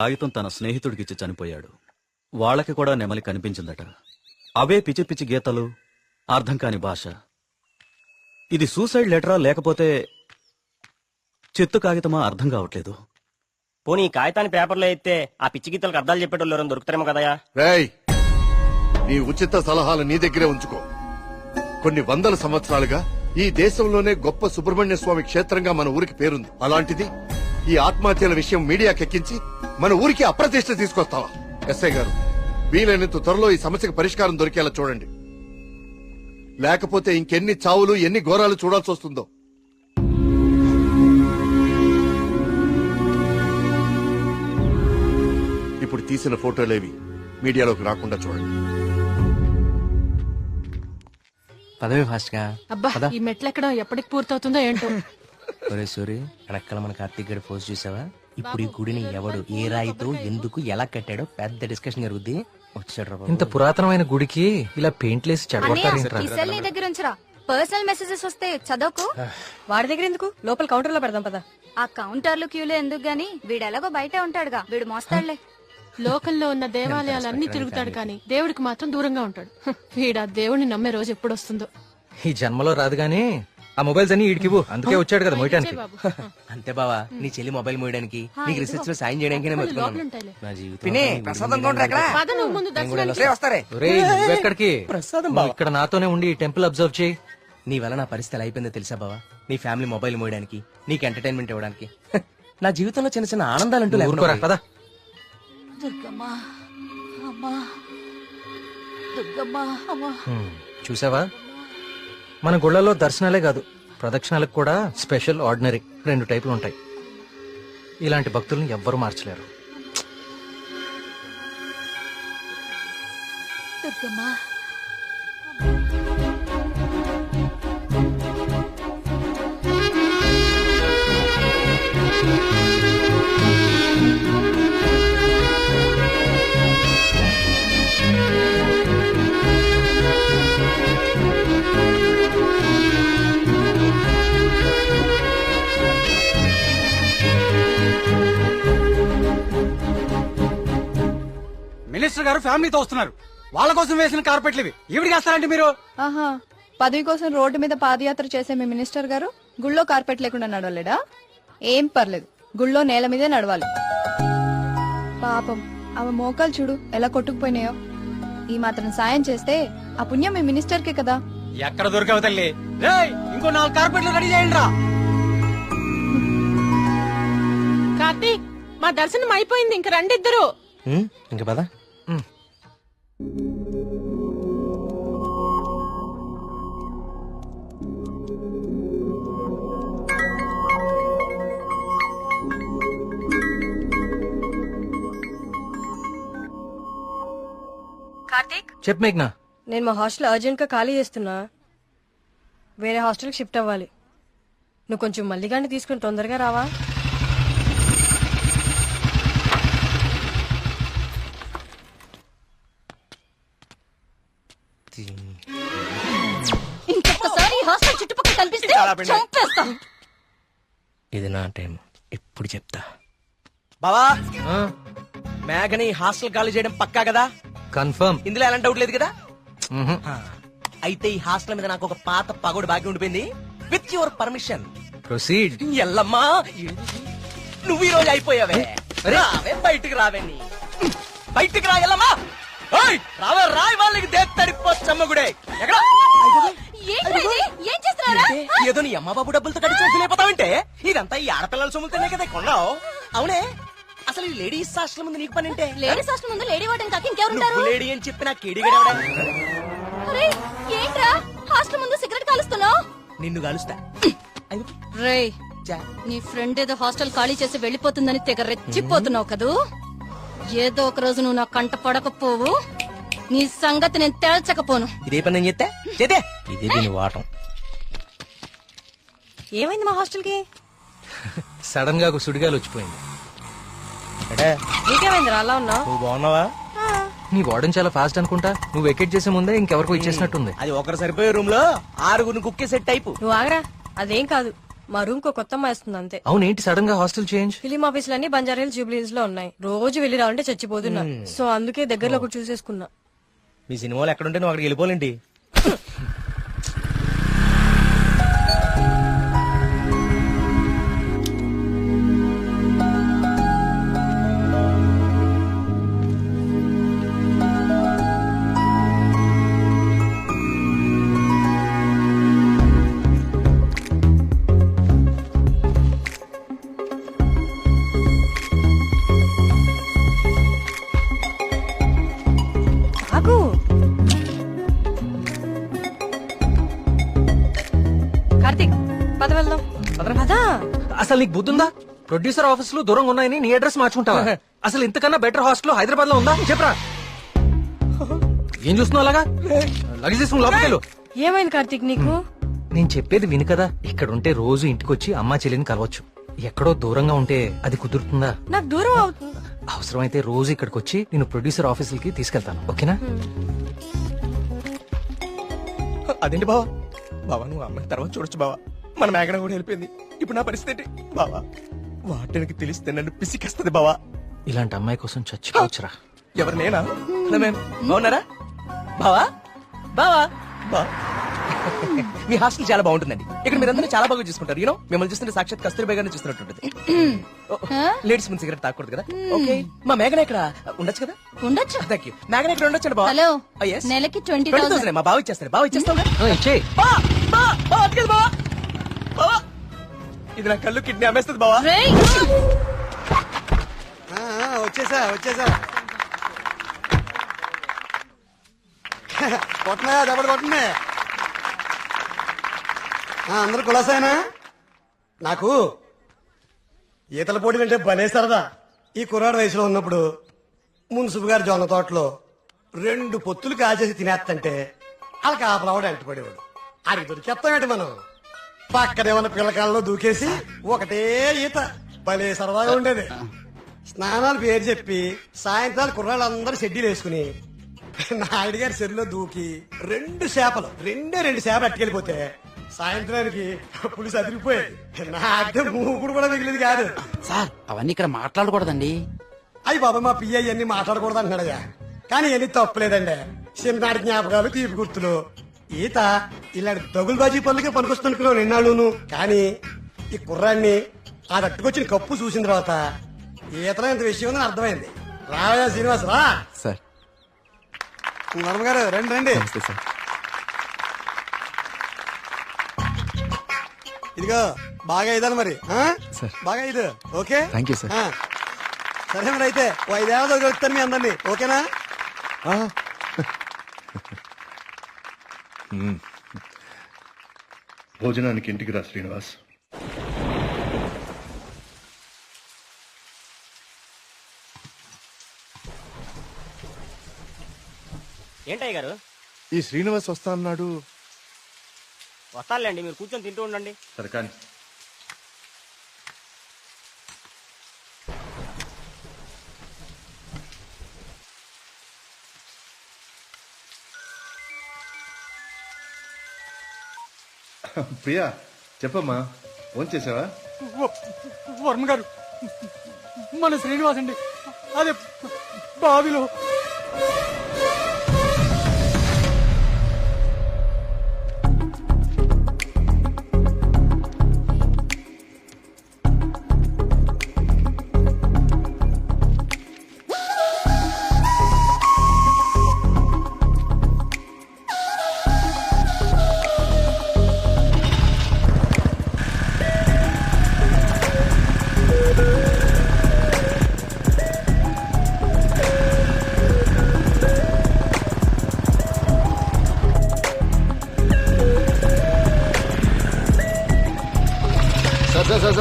కాగితం తన స్నేహితుడికిచ్చి చనిపోయాడు. వాళ్ళకి కూడా నెమలి కనిపించిందట. అవే పిచ్చి పిచ్చి గీతలు, అర్థం కాని భాష. ఇది సూసైడ్ లెటరా లేకపోతే చెత్త కాగితమా అర్థం కావట్లేదు. పోనీ ఈ కాగితాన్ని పేపర్లో అయితే ఆ పిచ్చి గీతలకు అర్థాలు చెప్పేటోళ్ళు ఎవరైనా దొరుకుతారేమో కదయా. రేయ్, నీ ఉచిత సలహాలు నీ దగ్గరే ఉంచుకో. కొన్ని వందల సంవత్సరాలుగా ఈ దేశంలోనే గొప్ప సుబ్రహ్మణ్య స్వామి క్షేత్రంగా మన ఊరికి పేరుంది. అలాంటిది ఈ ఆత్మహత్యల విషయం మీడియాకెక్కించి మన ఊరికి అప్రతిష్ట తీసుకొస్తావా? ఎస్ఐ గారు, వీలైనంత త్వరలో ఈ సమస్యకు పరిష్కారం దొరికేలా చూడండి. లేకపోతే ఇంకెన్ని చావులు, ఎన్ని ఘోరాలు చూడాల్సి వస్తుందో. ఇప్పుడు తీసిన ఫోటోలేవి మీడియాలోకి రాకుండా చూడండి. పదవి ఫాస్ట్ గా. అబ్బా, ఈ మెట్లు ఎక్కడం ఎప్పటికి పూర్తవుతుందో ఏంటో. ఒరే సూరి, వెనకాల మన కార్తీక్ గడి పోస్ట్ చూసావా? ఇప్పుడు ఈ గుడిని ఎవడు, ఏ రాయితో, ఎందుకు, ఎలా కట్టాడో పెద్ద డిస్కషన్ జరుగుద్ది. వచ్చాడు రా. ఇంత పురాతనమైన గుడికి ఇలా పెయింట్లేసి చెడగొట్టారేంట్రా? ఈ సెల్ నీ దగ్గర ఉంచరా. పర్సనల్ మెసేజెస్ వస్తే చదవకు. వాడి దగ్గర ఎందుకు, లోపల కౌంటర్ లో పెడదాం పదా. ఆ కౌంటర్లు క్యూలు ఎందుకు గాని, వీడెలాగో బయటే ఉంటాడుగా, వీడు మోస్తాడులే. లోకల్లో ఉన్న దేవాలయాలన్నీ తిరుగుతాడు కానీ దేవుడికి మాత్రం దూరంగా ఉంటాడు. వీడు ఆ దేవుడిని నమ్మే రోజు ఎప్పుడు వస్తుందో. ఈ జన్మలో రాదు గానీ ఆ మొబైల్స్ అన్ని ఈడికివ్వు. అందుకే వచ్చాడు కదా మోయటానికి. బాబు, అంతే బావా, నీ చెల్లి మొబైల్ మోయడానికి, నీకు రీసెర్చ్ లో సాయం చేయడానికి నేను లోపల బతుకున్నాను. ఉంటాయిలే. నా జీవితం పిన్ని, ప్రసాదం కౌంటర్ ఎక్కడ? పద నువ్వు ముందు దర్శనానికి. వస్తారే. ఒరేయ్, నువ్వెక్కడికి? ప్రసాదం నువ్వు ఇక్కడ నాతోనే ఉండి ఈ టెంపుల్ అబ్జర్వ్ చేయి. నీ వల్ల నా పరిస్థితి ఎలా అయిపోయిందో తెలుసా బావా? నీ ఫ్యామిలీ మొబైల్ మోయడానికి, నీకు ఎంటర్టైన్మెంట్ ఇవ్వడానికి. నా జీవితంలో చిన్న చిన్న ఆనందాలంటూ ఊరుకోరా, లేకుండా పద. దుర్గమ్మా, అమ్మా, దుర్గమ్మా, అమ్మా. చూసావా, మన గుళ్ళలో దర్శనాలే కాదు, ప్రదక్షిణాలకు కూడా స్పెషల్, ఆర్డినరీ 2 టైపులు ఉంటాయి. ఇలాంటి భక్తుల్ని ఎవ్వరూ మార్చలేరు. దుర్గమ్మా, మినిస్టర్ గారు ఫ్యామిలీతో వస్తున్నారు. వాళ్ళ కోసం వేసిన కార్పెట్లు ఇవి. ఈవిడికి వేస్తారంటే మీరు? ఆహా, పదవి కోసం రోడ్డు మీద పాదయాత్ర చేసే మీ మినిస్టర్ గారు గుళ్ళో కార్పెట్ లేకుండా నడవలేడా? ఏం పర్లేదు, గుళ్ళో నేల మీదే నడవాలి. పాపం ఆమె మోకాలు చూడు ఎలా కొట్టుకుపోయినాయో. ఈ మాత్రం సాయం చేస్తే ఆ పుణ్యం మీ మినిస్టర్ కే కదా. ఎక్కడ దొరికావు తల్లి? రేయ్, ఇంకో 4 కార్పెట్లు రెడీ చేయండి రా. కార్తీక్, మా దర్శనం అయిపోయింది, ఇంక రండి ఇద్దరు. ఇంకా పదా. కార్తీక్, చెప్పు మేఘ్నా. నేను మా హాస్టల్ అర్జెంట్ గా ఖాళీ చేస్తున్నా. వేరే హాస్టల్ కి షిఫ్ట్ అవ్వాలి. నువ్వు కొంచెం మల్లిగాన్ని తీసుకుని తొందరగా రావా? ఇంకొకసారి ఈ హాస్టల్ చుట్టుపక్కల కనిపిస్తే చంపేస్తా. ఇది నా టైం, ఇప్పుడు చెప్తా. బావా, ఆ, మేఘని హాస్టల్ ఖాళీ చేయడం పక్కా కదా? కన్ఫర్మ్. ఇందులో ఎలాంటి డౌట్ లేదు కదా? మ్హూ. అయితే ఈ హాస్టల్ మీద నాకు ఒక పాత పగోడు బాకీ ఉండిపోయింది. With your permission proceed. Yellamma, నువ్వు ఈ రోజు అయిపోయావే. రావే, బయటికి రావే. బయటికి రా ఎల్లమ్మా. ఓయ్, రావే, రాయ్ వాళ్ళకి దేత్తడిపోచ్చమ్మగుడే. ఎక్కడ ఏంట్రా ఇది? ఏం చేస్తున్నారా? ఏదో నీ అమ్మ బాబు డబ్బులతో కడిచి ఫీలైపోతావంటే ఇదంతా ఈ ఆడపిల్లల సొమ్ములతోనే కదా కొన్నావు. అవునే, అసలు ఈ లేడీస్ హాస్టల్ ముందు నీకు పని అంటే? లేడీస్ హాస్టల్ ముందు లేడీ వార్డెన్ కాక ఇంకెవరుంటారు? నువ్వు లేడీ అని చెప్పి నాకు కేడిగడవడా? అరే, ఏంట్రా హాస్టల్ ముందు సిగరెట్ కాలుస్తున్నావు? నిన్ను కలుస్తా. రేయ్, నీ ఫ్రెండ్ ఏదో హాస్టల్ ఖాళీ చేసి వెళ్ళిపోతుందని తెగ రెచ్చిపోతున్నావు కదూ. ఏదో ఒక రోజు నువ్వు నా కంట పడకపోవు, నీ సంగతి నేను తేల్చకపోను. ఇదే పని నేను చేస్తే ఇదే దీని వాటం. ఏమైంది మా హాస్టల్ కి? సడన్ గా ఒక సుడిగాలు వచ్చిపోయింది. నీకేమైంది అలా ఉన్నావు? నువ్వు బాగున్నావా? నీ వార్డెన్ చాలా ఫాస్ట్ అనుకుంటా. నువ్వు వెకేట్ చేసే ముందే ఇంకెవరికో ఇచ్చేసినట్టుంది. అది ఒకరు సరిపోయే రూమ్ లో 6 కుక్కే సెట్ టైపు. నువ్వు ఆగరా, అదేం కాదు. మా రూమ్ కు కొత్త అమ్మాయి వస్తుంది అంతే. అవునేంటి సడన్ గా హాస్టల్ చేంజ్? ఫిలిం ఆఫీసులన్నీ బంజారా జూబ్లీ హిల్స్ లో ఉన్నాయి. రోజు వెళ్ళి రావాలంటే చచ్చిపోతున్నా. సో అందుకే దగ్గరలో ఒకటి చూసేసుకున్నా. మీ సినిమాలు ఎక్కడుంటే నువ్వు అక్కడికి వెళ్ళిపోలేండి. ఆగు. కార్తీక్ పద వెళ్దాం. పదా. అసలు నీకు బుద్ధుందా? ప్రొడ్యూసర్ ఆఫీసులు దూరంగా ఉన్నాయని నీ అడ్రస్ మార్చుకుంటావా? అసలు ఇంతకన్నా బెటర్ హాస్టల్ హైదరాబాద్ లో ఉందా చెప్పరా? ఏం చూస్తున్నావు అలాగా? లగేజ్ తీసుకుని లోపలికెళ్ళు. ఏమైంది కార్తీక్ నీకు? నేను చెప్పేది విను కదా. ఇక్కడ ఉంటే రోజు ఇంటికొచ్చి అమ్మా చెల్లిని కలవచ్చు. ఎక్కడో దూరంగా ఉంటే అది కుదురుతుందా? నాకు దూరం అవుతుంది. అవసరమైతే రోజు ఇక్కడికి వచ్చి నేను ప్రొడ్యూసర్ ఆఫీసులకి తీసుకెళ్తాను. ఓకేనా? అదేంటి బావా? బావా నువ్వు అమ్మాయి తర్వాత చూడొచ్చు బావా. మన మేఘన కూడా వెళ్ళిపోయింది. ఇప్పుడు నా పరిస్థితి ఏంటి బావా? వాటికి తెలిస్తే నన్ను పిసికేస్తుంది బావా. ఇలాంటి అమ్మాయి కోసం చచ్చిపోవచ్చురా. ఎవరు నేనా? హలో మ్యామ్, బాగున్నారా? బావా బావా బా మీ హాస్టల్ చాలా బాగుంటుందండి. ఇక్కడ మీరందరూ చాలా బాగా చూసుకుంటారు. యూనో మిమ్మల్ని చూస్తుంటే సాక్షాత్ కస్తూరిబా గారిని చూస్తున్నట్టుంటది. లేడీస్ ముందు సిగరెట్ తాకూడదు కదా. ఓకే మా మేఘన ఇక్కడ ఉండొచ్చు కదా? ఉండొచ్చు. Thank you. మేఘన ఇక్కడ ఉండొచ్చు బావా. Hello Oh, yes. నెలకి 20,000 మా బావ ఇచ్చేస్తారు. బావ ఇచ్చేస్తావు ఇచ్చేయ్. ఇది నా కళ్ళు కిడ్నీ అమ్మేస్తుంది బావా. వచ్చేసా కొట్టనా దెబ్బడు కొట్టనే. అందరు కులాసాయనా? నాకు ఈతల పోటీ అంటే భలే సరదా. ఈ కుర్రాడు వయసులో ఉన్నప్పుడు మున్సిపు గారి జొన్న తోటలో 2 పొత్తులు కాచేసి తినేస్తంటే అలా కాపలావాడు ఎంటపడేవాడు. అది దొరికేస్తామేంటి మనం? పక్కనే ఉన్న పిల్లకాలలో దూకేసి ఒకటే ఈత. భలే సరదాగా ఉండేది. స్నానాలు పేరు చెప్పి సాయంత్రాలు కుర్రాళ్ళందరూ షెడ్యూల్ వేసుకుని నాయుడు గారి చెరువులో దూకి 2 చేపలు అట్టుకెళ్ళిపోతే సాయంత్రానికి పులిసి అదిరిపోయేది. నాకే మూకుడు కూడా మిగిలింది కాదు. సార్ అవన్నీ ఇక్కడ మాట్లాడకూడదండి. అయ్యి బాబా మా పియ్య అన్ని మాట్లాడకూడదు అంటున్నాడయ్యా. కానీ ఎన్ని తప్పలేదండి. చిన్ననాటి జ్ఞాపకాలు, తీపి గుర్తులు. ఈత ఇలాంటి దగులుబాజీ పనులకే పనికొస్తున్నాను నిన్నాళ్ళును. కానీ ఈ కుర్రాన్ని ఆ తట్టుకొచ్చిన కప్పు చూసిన తర్వాత ఈతలో ఇంత విషయం ఉందని అర్థమైంది. రావయ్యా శ్రీనివాస్ రా. సార్ వర్మ గారు రండి రండి. సార్ ఇదిగో బాగా ఇదాను మరి. సార్. బాగా ఇది ఓకే. Thank you sir. సరే మరి అయితే 5 ఏళ్ళ దొరుకుతాను మీ అందరినీ. ఓకేనా? భోజనానికి ఇంటికి రా శ్రీనివాస్. ఏంటయ్య గారు? ఈ శ్రీనివాస్ వస్తా అన్నాడు. వస్తానులేండి, మీరు కూర్చొని తింటూ ఉండండి. సరే కానీ ప్రియా చెప్పమ్మా, ఫోన్ చేసావా? వర్మ గారు మన శ్రీనివాస్ అండి. అదే బావిలో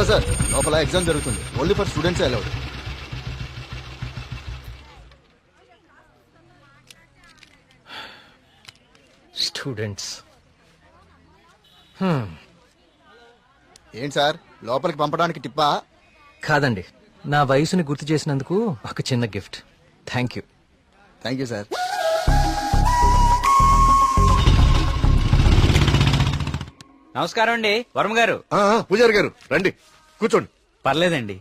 సార్ లోపల ఎగ్జామ్ జరుగుతుంది. Only for students allowed. Students ఏంటి సార్ లోపలికి పంపడానికి టిప్పా? కాదండి, నా వయసుని గుర్తు చేసినందుకు ఒక చిన్న gift. Thank you. Thank you sir. నమస్కారం అండి వర్మ గారు. పూజారి గారు రండి కూర్చోండి. పర్లేదండి,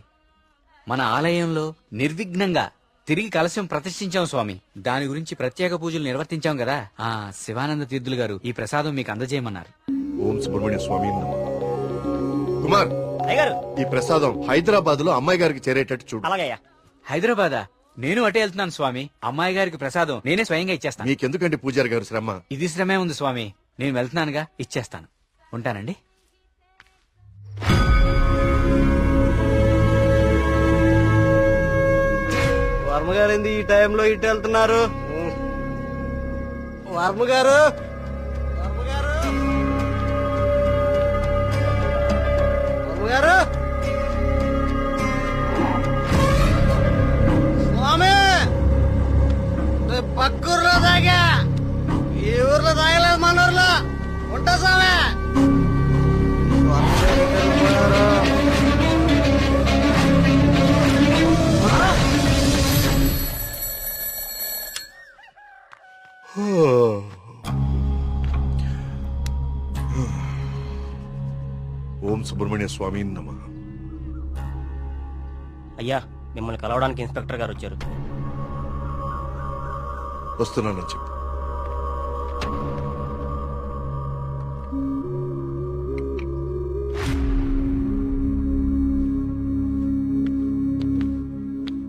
మన ఆలయంలో నిర్విఘ్నంగా తిరిగి కలశం ప్రతిష్ఠించాం స్వామి. దాని గురించి ప్రత్యేక పూజలు నిర్వర్తించాం కదా. శివానంద తీర్థులు గారు ఈ ప్రసాదం మీకు అందజేయమన్నారు. ఓం సుబ్రహ్మణ్య స్వామి నమః. కుమార్, అయ్యగారు ఈ ప్రసాదం హైదరాబాద్ లో అమ్మాయి గారికి చేరేటట్టు చూడు. అలాగయ్యా. హైదరాబాదా? నేను అటే వెళ్తున్నాను స్వామి. అమ్మాయి గారికి ప్రసాదం నేనే స్వయంగా ఇచ్చేస్తాను. మీకెందుకండి పూజారి గారు శ్రమ? ఇది శ్రమే ఉంది స్వామి. నేను వెళ్తున్నానుగా, ఇచ్చేస్తాను. ఉంటానండి. వర్మగారు ఏంది ఈ టైంలో ఇటు వెళ్తున్నారు? వర్మగారు వర్మగారు స్వామి, పక్కూర్లో తాగా, ఈ ఊర్లో తాగలేదు, మన ఊర్లో ఉంటా స్వామి. ఓం సుబ్రహ్మణ్య స్వామి నమః. అయ్యా, మిమ్మల్ని కలవడానికి ఇన్స్పెక్టర్ గారు వచ్చారు. వస్తున్నానని చెప్పు.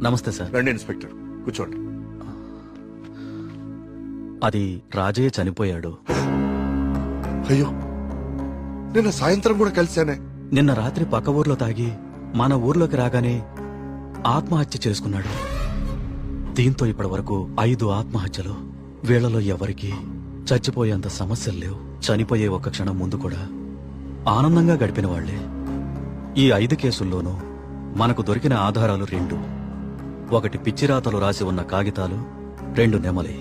నమస్తే సార్. రండి ఇన్స్పెక్టర్, కూర్చోండి. అది రాజయ్య చనిపోయాడు. అయ్యో, నిన్న సాయంత్రం కూడా కలిశానే. నిన్న రాత్రి పక్క ఊర్లో తాగి మన ఊర్లోకి రాగానే ఆత్మహత్య చేసుకున్నాడు. దీంతో ఇప్పటి వరకు 5 ఆత్మహత్యలు. వీళ్లలో ఎవరికి చచ్చిపోయేంత సమస్యలు లేవు. చనిపోయే ఒక్క క్షణం ముందు కూడా ఆనందంగా గడిపిన వాళ్లే. ఈ 5 కేసుల్లోనూ మనకు దొరికిన ఆధారాలు 2. ఒకటి పిచ్చిరాతలు రాసి ఉన్న కాగితాలు, 2 నెమలి.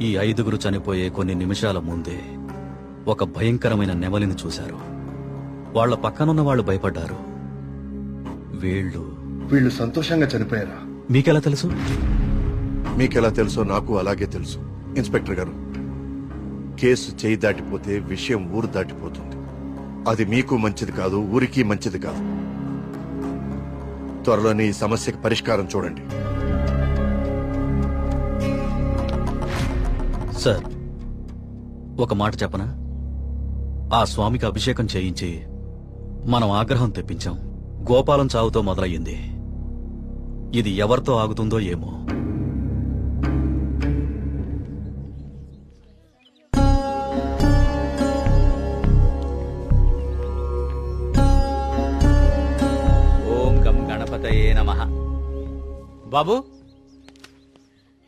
ఈ 5గురు చనిపోయే కొన్ని నిమిషాల ముందే ఒక భయంకరమైన నెమలిని చూశారు. వాళ్ల పక్కనున్న వాళ్ళు భయపడ్డారు. వీళ్ళు సంతోషంగా చనిపోయారా? మీకెలా తెలుసు? మీకెలా తెలుసో నాకు అలాగే తెలుసు. ఇన్స్పెక్టర్ గారు, కేసు చేయి దాటిపోతే విషయం ఊరు దాటిపోతుంది. అది మీకు మంచిది కాదు, ఊరికి మంచిది కాదు. త్వరలోనే ఈ సమస్యకి పరిష్కారం చూడండి. సార్, ఒక మాట చెప్పనా? ఆ స్వామికి అభిషేకం చేయించి మనం ఆగ్రహం తెప్పించాం. గోపాలం చావుతో మొదలయ్యింది. ఇది ఎవరితో ఆగుతుందో ఏమో. ఓం గం గణపతయే నమః. బాబు,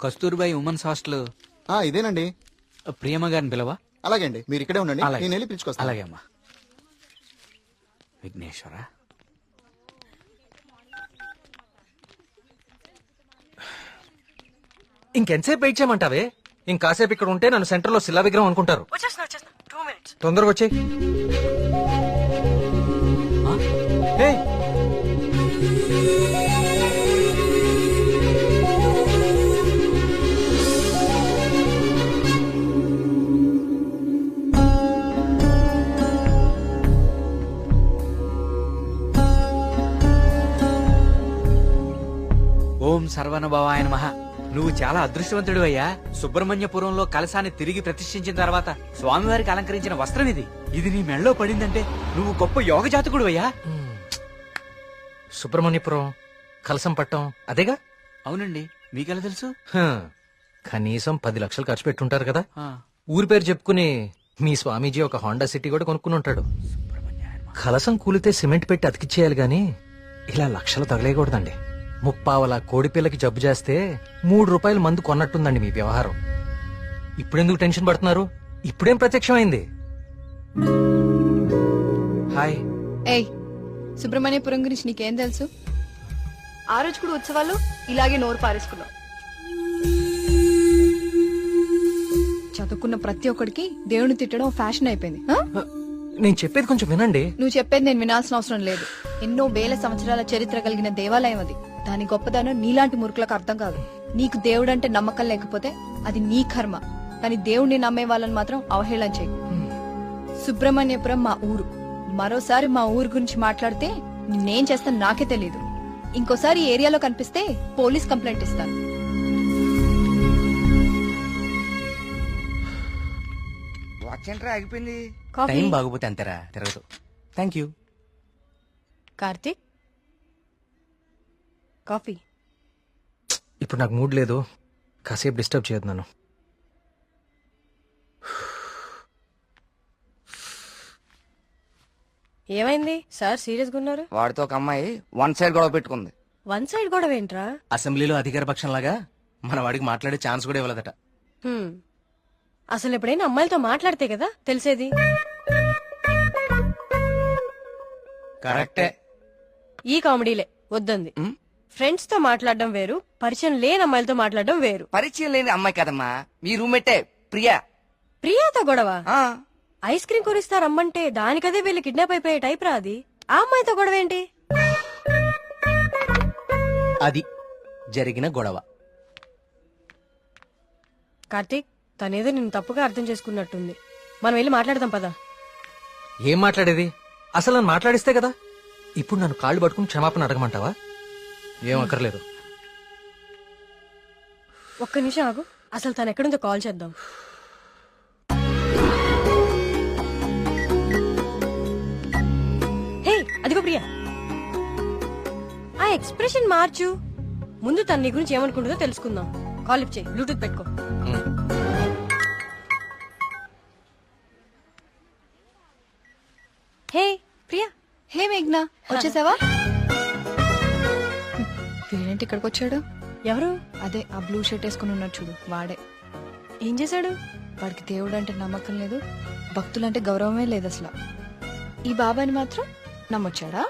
కస్తూర్బాయి ఉమెన్స్ హాస్టల్ ఇదేనండి. ప్రియమ్మ గారిని పిలవా? అలాగే అండి, మీరు ఇక్కడే ఉండండి, అలాగే. నేను వెళ్ళి పిలుచుకొస్తాను. అలాగే అమ్మా. విఘ్నేశ్వర, ఇంకెంతసేపు వెయిట్ చేయమంటావే? ఇంకాసేపు ఇక్కడ ఉంటే నన్ను సెంటర్ లో శిలా విగ్రహం అనుకుంటారు. తొందరగా వచ్చే. ఓం సర్వనభవాయ నమః. నువ్వు చాలా అదృష్టవంతుడు అయ్యా. సుబ్రహ్మణ్యపురంలో కలశాన్ని తిరిగి ప్రతిష్ఠించిన తర్వాత స్వామివారికి అలంకరించిన వస్త్రం ఇది. ఇది నీ మెళ్ళలో పడిందంటే నువ్వు గొప్ప యోగ జాతకుడు అయ్యా. సుబ్రహ్మణ్యపురం కలసం పట్టం అదేగా? అవునండి, మీకెలా తెలుసు? కనీసం 10 లక్షలు ఖర్చు పెట్టుంటారు కదా. ఊరి పేరు చెప్పుకుని మీ స్వామీజీ ఒక హోండా సిటీ కూడా కొనుక్కుని ఉంటాడు. కలసం కూలితే సిమెంట్ పెట్టి అతికిచ్చేయాలి గాని ఇలా లక్షలు తగలేయకూడదండి. 30 కోడిపిల్లకి జబ్బు చేస్తే 3 రూపాయల మందు కొన్నట్టుందండి మీ వ్యవహారం. ఇప్పుడెందుకు టెన్షన్ పడుతున్నారు? ఇప్పుడేం ప్రత్యక్షమైంది? హాయ్. ఏయ్, సుబ్రహ్మణ్యపురం గురించి నీకేం తెలుసు? ఆ రోజు కూడా ఉత్సవాలు ఇలాగే నోరు పారేసుకున్నావు. చదువుకున్న ప్రతి ఒక్కడికి దేవుని తిట్టడం ఫ్యాషన్ అయిపోయింది. నేను చెప్పేది కొంచెం వినండి. నువ్వు చెప్పేది నేను వినాల్సిన అవసరం లేదు. ఎన్నో వేల సంవత్సరాల చరిత్ర కలిగిన దేవాలయం అది. దాని గొప్పదనం నీలాంటి మురుకులకు అర్థం కాదు. నీకు దేవుడంటే నమ్మకం లేకపోతే అది నీ కర్మ. కానీ దేవుణ్ణి నమ్మే వాళ్ళని మాత్రం అవహేళన చేయి. సుబ్రహ్మణ్యపురం మా ఊరు. మరోసారి మా ఊరు గురించి మాట్లాడితే నేనేం చేస్తాను నాకే తెలీదు. ఇంకోసారి ఈ ఏరియాలో కనిపిస్తే పోలీస్ కంప్లైంట్ ఇస్తాను. వాచ్ ఏంట్రా ఆగిపోయింది? కాఫీ టైం బాగోపోతే అంతేరా తిరగదు. Thank you. కార్తీక్ కాఫీ. ఇప్పుడు నాకు మూడ్ లేదు, కాసేపు డిస్టర్బ్ చేయదు నన్ను. ఏమైంది సార్ సీరియస్ గా ఉన్నారు? వాడితో ఒక అమ్మాయి వన్ సైడ్ గొడవ పెట్టుకుంది. వన్ సైడ్ గొడవ ఏంట్రా? అసెంబ్లీలో అధికార పక్షం లాగా మన వాడికి మాట్లాడే ఛాన్స్ కూడా ఇవ్వలేదట. హ్మ్. అసలు ఎప్పుడైనా అమ్మాయిలతో మాట్లాడితే కదా తెలిసేది. కరెక్టే. ఈ కామెడీలే వద్దంది. ఫ్రెండ్స్ తో మాట్లాడడం వేరు, పరిచయం లేని అమ్మాయిలతో మాట్లాడడం వేరు. పరిచయం లేని అమ్మాయి కదమ్మా, మీ రూమ్మేటే ప్రియా. ప్రియాతో గొడవ? ఆ, ఐస్ క్రీమ్ కొనిస్తారు రమ్మంటే దానికదే వీళ్ళు కిడ్నాప్ అయిపోయే టైప్ రా అది. ఆ అమ్మాయితో గొడవ ఏంటి? అది జరిగిన గొడవ. కార్తీక్ తనేదో నిన్ను తప్పుగా అర్థం చేసుకున్నట్టుంది. మనం వెళ్ళి మాట్లాడదాం పదా. ఏం మాట్లాడేది? అసలు నన్ను మాట్లాడిస్తే కదా. ఇప్పుడు నన్ను కాళ్ళు పట్టుకుని క్షమాపణ అడగమంటావా? ఏం అక్కర్లేదు. ఒక్క నిమిషం ఆగు, అసలు తను ఎక్కడుందో కాల్ చేద్దాం. హే అదిగో ప్రియా. ఆ ఎక్స్ప్రెషన్ మార్చు. ముందు తన నీ గురించి ఏమనుకుంటుందో తెలుసుకుందాం. కాల్ లిఫ్ట్ చేయి, బ్లూటూత్ పెట్టుకో. హే ప్రియా. హే మేఘ్నా, వచ్చేసావా? వీడేంటి ఇక్కడికి వచ్చాడు? ఎవరు? అదే ఆ బ్లూ షర్ట్ వేసుకుని ఉన్నాడు చూడు, వాడే. ఏం చేశాడు? వాడికి దేవుడు అంటే నమ్మకం లేదు, భక్తులంటే గౌరవమే లేదు అసలు. ఈ బాబాని మాత్రం నమ్మొచ్చాడా?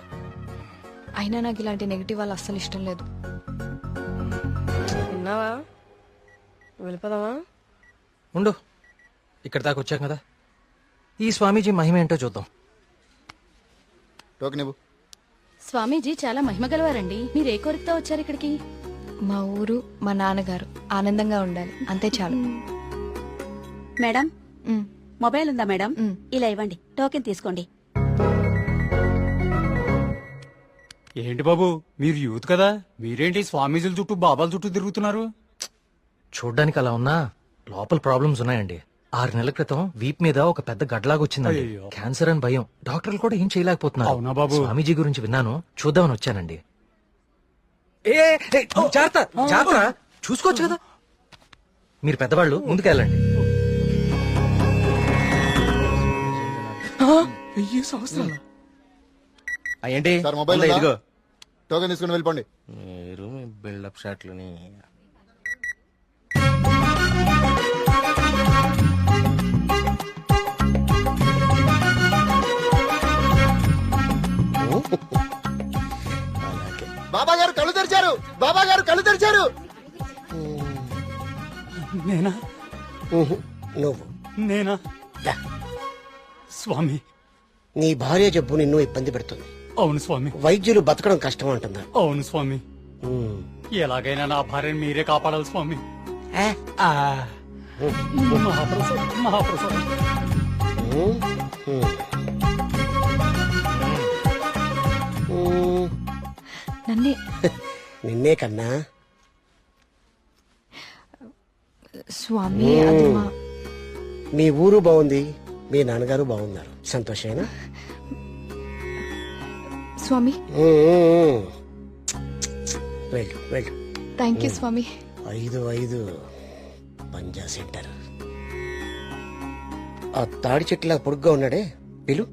అయినా నాకు ఇలాంటి నెగిటివ్ వాళ్ళు అస్సలు ఇష్టం లేదు. విన్నావా? వెళ్ళిపోదామా? ఉండు, ఇక్కడ దాకా వచ్చాం కదా, ఈ స్వామీజీ మహిమ ఏంటో చూద్దాం. టోకెన్ ఇవ్వు. స్వామీజీ చాలా మహిమ గలవారండి. మీరు ఏ కోరికతో వచ్చారు ఇక్కడికి? మా ఊరు, మా నాన్నగారు ఆనందంగా ఉండాలి, అంతే చాలు. మేడం, ఉమ్, మొబైల్ ఉందా మేడం? ఉమ్. ఇలా ఇవ్వండి, టోకెన్ తీసుకోండి. ఏంటి బాబు, మీరు యూత్ కదా, మీరేంటి స్వామీజీల చుట్టూ బాబాల చుట్టూ తిరుగుతున్నారు? చూడ్డానికి అలా ఉన్నా లోపల ప్రాబ్లమ్స్ ఉన్నాయండి. 6 నెలల క్రితం వీప్ మీద ఒక పెద్ద గడ్లాగా వచ్చిందండి. అయ్యయ్యో. క్యాన్సర్ అని భయం, డాక్టర్లు కూడా ఏం చేయలేకపోతున్నారు. అవునా బాబు? స్వామీజీ గురించి విన్నాను, చూద్దామని వచ్చానండి. జాగ్రత్త, చూసుకోవచ్చు కదా. మీరు పెద్దవాళ్ళు, ముందుకెళ్ళండి. ఏంటి సార్ మొబైల్ ఉందా? ఉందా? ఇదిగో. టోకెన్ తీసుకుని వెళ్ళిపోండి. మీరు మీ బిల్డప్ షాట్లని. బాబా గారు కళ్ళు తెరిచారు, బాబా గారు కళ్ళు తెరిచారు. నేనా? నువ్వు నేనా? స్వామి. నీ భార్య జబ్బు నిన్ను ఇబ్బంది పెడుతుంది. అవును స్వామి. వైద్యులు బతకడం కష్టం అంటున్నారు. అవును స్వామి. ఎలాగైనా నా భార్యను మీరే కాపాడాలి స్వామి. మహాప్రసాదం, మహాప్రసాదం. నన్నే నిన్నే కన్నా స్వామి, అది మా మీ ఊరు బాగుంది, మీ నాన్నగారు బాగున్నారు, సంతోషేనా? స్వామి. వెళ్ళు వెళ్ళు. థ్యాంక్ యూ స్వామి. 5 పంజా సెంటర్. ఆ తాడి చెట్టులా పొడుగ్గా ఉన్నాడే, పిలు.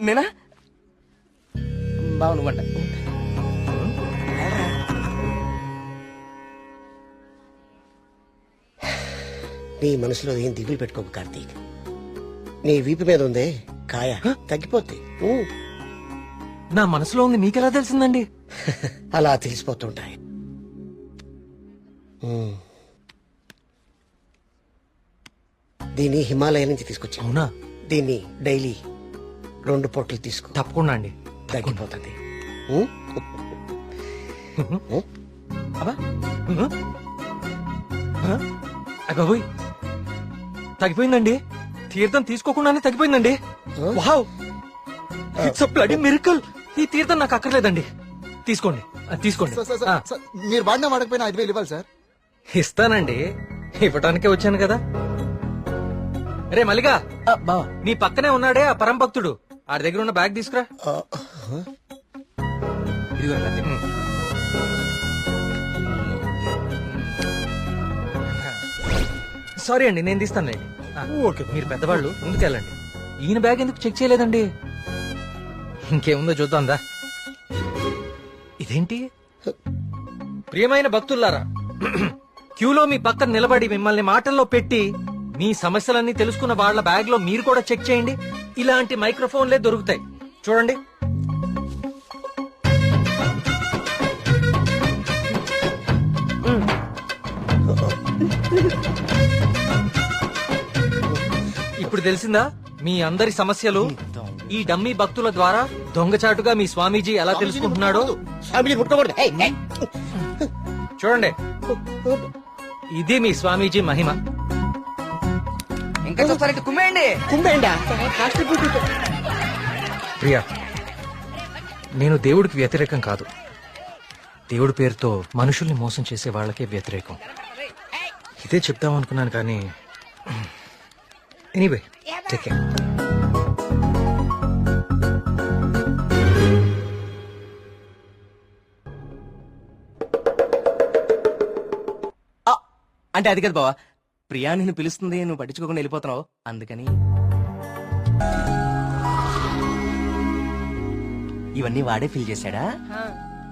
నేనా? బావు నువ్వంట. నీ మనసులో ఏం దిగులు పెట్టుకోకు కార్తీక్. నీ వీపు మీద ఉందే కాయ, తగ్గిపోద్ది. నా మనసులో ఉంది మీకెలా తెలిసిందండి? అలా తెలిసిపోతుంటాయి. దీన్ని హిమాలయ నుంచి తీసుకొచ్చా. అవునా? దీన్ని డైలీ 2 పూటలు తీసుకో, తప్పకుండా అండి, తగ్గిపోతుంది. అబ్బాయి తగ్గిపోయిందండి. తీర్థం తీసుకోకుండానే తగ్గిపోయిందండి. Wow, it's a bloody miracle. ఈ తీర్థం నాకు అక్కర్లేదండి. తీసుకోండి, తీసుకోండి. మీరు వాడినా వాడకపోయినా 5,000 ఇవ్వాలి సార్. ఇస్తానండి, ఇవ్వటానికే వచ్చాను కదా. రే మల్లిగా, నీ పక్కనే ఉన్నాడే ఆ పరం భక్తుడు, ఆడి దగ్గర ఉన్న బ్యాగ్ తీసుకురా. సారీ అండి, నేను తీస్తానులేండి. ఓకే, మీరు పెద్దవాళ్ళు ముందుకెళ్ళండి. ఈయన బ్యాగ్ ఎందుకు చెక్ చేయలేదండి? ఇంకేముందో చూద్దాందా. ఇదేంటి? ప్రియమైన భక్తులారా, క్యూలో మీ పక్కన నిలబడి మిమ్మల్ని మాటల్లో పెట్టి మీ సమస్యలన్నీ తెలుసుకున్న వాళ్ళ బ్యాగ్ లో మీరు కూడా చెక్ చేయండి. ఇలాంటి మైక్రోఫోన్లే దొరుకుతాయి, చూడండి. ఇప్పుడు తెలిసిందా మీ అందరి సమస్యలు? ఈ డమ్మీ భక్తుల ద్వారా దొంగచాటుగా మీ స్వామీజీ ఎలా తెలుసుకుంటున్నాడో చూడండి. ఇది మీ స్వామీజీ మహిమ. ఇంకా చూస్తారంటే కుమ్మేయండి. ప్రియా, నేను దేవుడికి వ్యతిరేకం కాదు. దేవుడి పేరుతో మనుషుల్ని మోసం చేసే వాళ్ళకే వ్యతిరేకం. ఇదే చెప్తాం అనుకున్నాను కానీ ఎనీవే, టేక్ కేర్. అంటే అది కదా బావా, ప్రియా నిన్ను పిలుస్తుంది, నువ్వు పట్టించుకోకుండా వెళ్ళిపోతున్నావు, అందుకని. ఇవన్నీ వాడే ఫీల్ చేశాడా?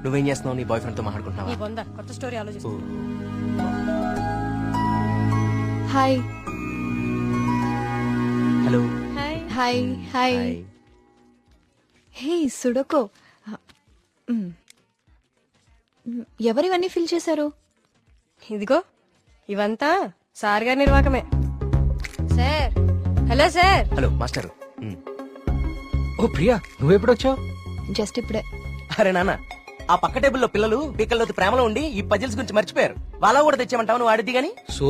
నువ్వేం చేస్తున్నావు? నీ బాయ్ ఫ్రెండ్ తో మాట్లాడుకుంటున్నావా? కొత్త స్టోరీ ఆలోచిస్తూ. Hi hello. Hi hi. Hey సుడకో, ఎవరివన్నీ ఫిల్ చేశారు? ఇదిగో ఇవంతా సార్ గారి నిర్వాకమే. Sir, hello sir. Hello master. ఓ ప్రియా, నువ్వెప్పుడొచ్చావు? జస్ట్ ఇప్పుడే. అరే నాన్న, ఆ పక్క టేబుల్లో పిల్లలు పీకల్లోకి ప్రేమలో ఉండి ఈ పజిల్స్ గురించి మర్చిపోయారు. వాళ్ళ కూడా తెచ్చామంటావు, నువ్వు ఆడిద్ది గాని.